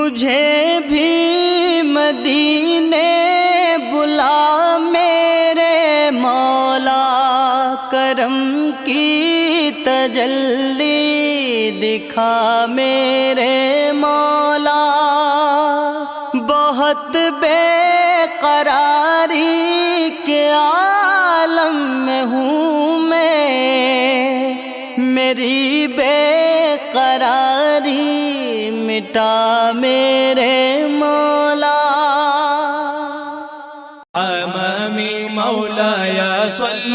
مجھے بھی مدینے بلا میرے مولا، کرم کی تجلی دکھا میرے مولا، بہت بے قراری کے عالم میں ہوں میں، میری بے قراری مٹا میرے مولا۔ امامي مولاي صل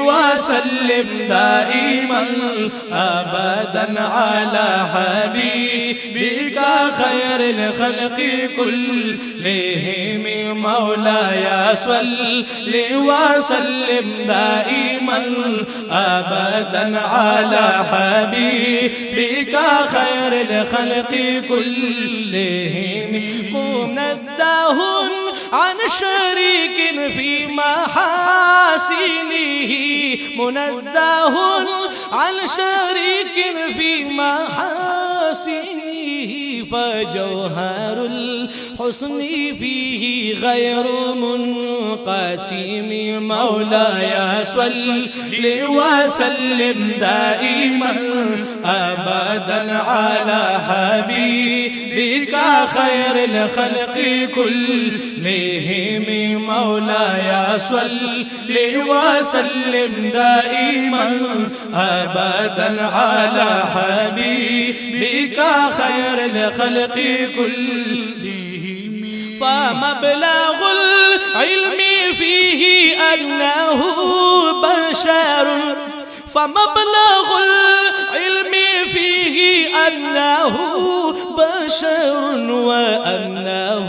وسلم دائما ابدا على حبيبك خير الخلق كلهم، مولاي صل وسلم دائما ابدا على حبيبك خير الخلق كلهم، منزه عن شريك في محاسنه، منزه عن شريك في محاسنه، فجوهر الحسن فيه غير منقسم، مولاي صل وسلم دائما ابدا على حبيبك خير الخلق كلهم، مولاي صل وسلم دائما ابدا على حبيبك خير الخلق كلهم، فمبلغ العلم فيه أنه بشر، فمبلغ العلم فيه أنه بشر، وأنه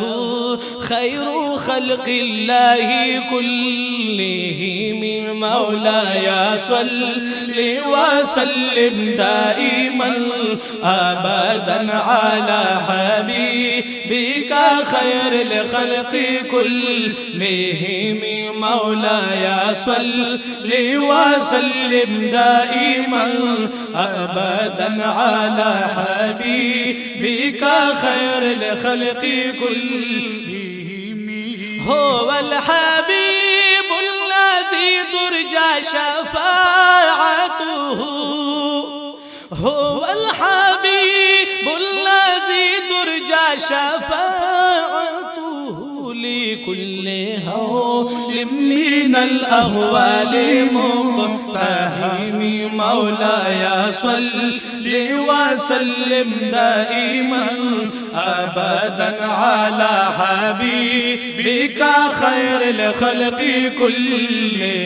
خير خلق الله كلهم، مولاي صل وسلم دائما أبدا على حبيبك خير الخلق كلهم، مولاي صل وسلم دائما أبدا على حبيبك خير الخلق كلهم، هو الحبيب الذي ترجى شفاعته، هو الحبيب الذي ترجى شفاعته، لكل هول من الأهوال مقتحم، مولاي صل وسلم دائما أبدا على حبيبك خير الخلق كلهم،